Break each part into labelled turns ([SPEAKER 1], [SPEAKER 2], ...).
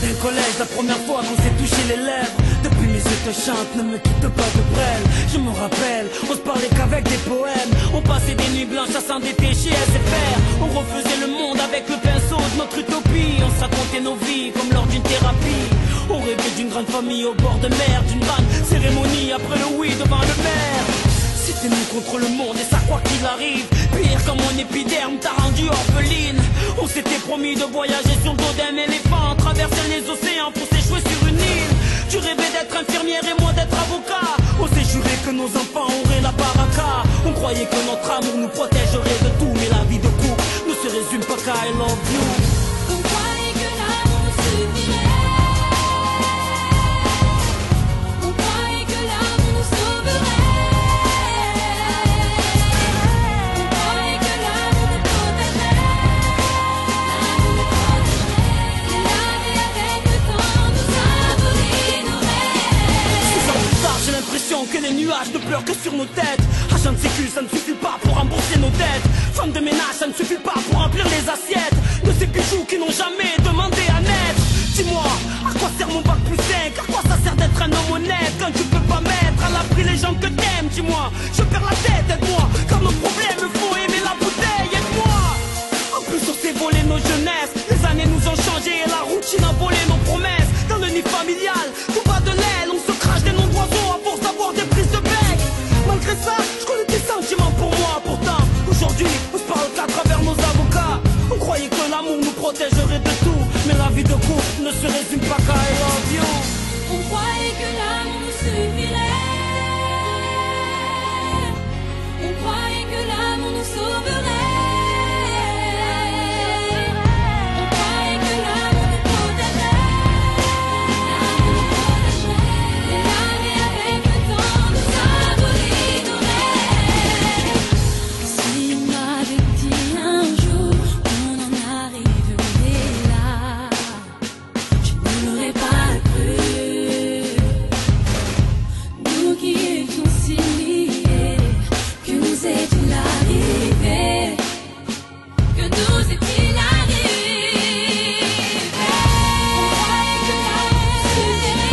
[SPEAKER 1] d'un collège, la première fois qu'on s'est touché les lèvres. Depuis mes yeux te chantent, ne me quitte pas de brêle. Je me rappelle, on se parlait qu'avec des poèmes. On passait des nuits blanches à s'endetter chez SFR. On refaisait le monde avec le pinceau de notre utopie. On se racontait nos vies comme lors d'une thérapie. On rêvait d'une grande famille au bord de mer, d'une grande cérémonie après le oui devant le maire. C'était nous contre le monde et ça quoi qu'il arrive. Pire comme mon épiderme t'a rendu orpheline. On s'était promis de voyager sur le dos d'un éléphant, traverser les océans pour s'échouer sur une île. Tu rêvais d'être infirmière et moi d'être avocat. On s'est juré que nos enfants auraient la baraka. On croyait que notre amour nous protégerait de tout, mais la vie de couple ne se résume pas qu'à I love you.
[SPEAKER 2] On croyait que l'amour nous suffirait. On croyait que l'amour nous sauverait. On croyait que l'amour nous protégerait. L'amour nous protégerait. Et la vie avec le temps nous a volé nos rêves.
[SPEAKER 1] 6 ans plus tard, j'ai l'impression que les nuages ne pleurent que sur nos têtes. Agent de sécu, ça ne suffit pas pour rembourser nos dettes. Femme de ménage, ça ne suffit pas pour remplir les assiettes de ces bijoux qui n'ont jamais demandé à naître. Dis-moi, à quoi sert mon bac plus 5? À quoi ça sert d'être un homme honnête quand tu peux pas mettre à l'abri les gens que t'aimes? Dis-moi, je perds la tête, aide-moi. Quand nos problèmes me font aimer la bouteille, aide-moi. En plus on s'est volé nos jeunesses. Les années nous ont changé et la routine a volé nos promesses. Dans le nid familial, tout bas de l'aile, on se crache des noms d'oiseaux à force d'avoir des prises de bec. Malgré ça, je connais tes sentiments pour moi. Pourtant, aujourd'hui, on se parle qu'à travers nos avocats. On croyait que l'amour nous protégerait de tout, mais la vie de couple ne se résume pas qu'à I love you.
[SPEAKER 2] On croyait que l'amour nous suffirait. On croyait que l'amour nous sauverait. On croyait que l'amour nous protégerait. L'amour nous protégerait. Et la vie avec le temps nous a volé nos rêves. Si on m'avait dit un jour qu'on en arriverait là, je ne l'aurais pas cru. Nous qui étions si liés, que nous est-il arrivé? Que nous est-il arrivé? On croyait que l'amour nous suffirait.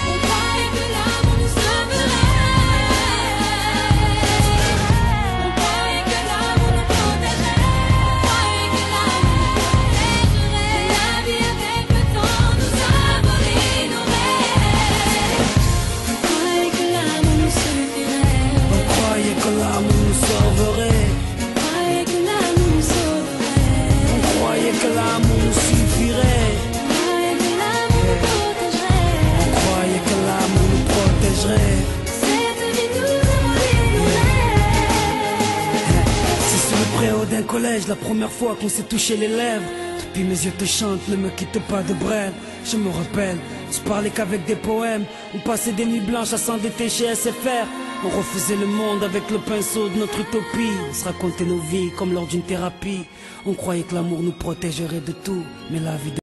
[SPEAKER 2] On croyait que l'amour nous sauverait. On croyait que l'amour nous protégerait. On croyait que l'amour nous protégerait. La vie avec le temps nous a volé nos rêves. On croyait que l'amour nous suffirait.
[SPEAKER 1] On croyait que l'amour nous sauverait.
[SPEAKER 2] On croyait que l'amour nous sauverait.
[SPEAKER 1] On croyait que l'amour nous suffirait.
[SPEAKER 2] On croyait que l'amour nous protégerait.
[SPEAKER 1] On croyait que l'amour nous protégerait.
[SPEAKER 2] Cette vie nous a volé nos rêves.
[SPEAKER 1] C'est sur le préau d'un collège, la première fois qu'on s'est touché les lèvres. Depuis mes yeux te chantent, ne me quitte pas de brêle. Je me rappelle, je parlais qu'avec des poèmes. On passait des nuits blanches à s'endetter chez SFR. On refaisait le monde avec le pinceau de notre utopie. On se racontait nos vies comme lors d'une thérapie. On croyait que l'amour nous protégerait de tout, mais la vie de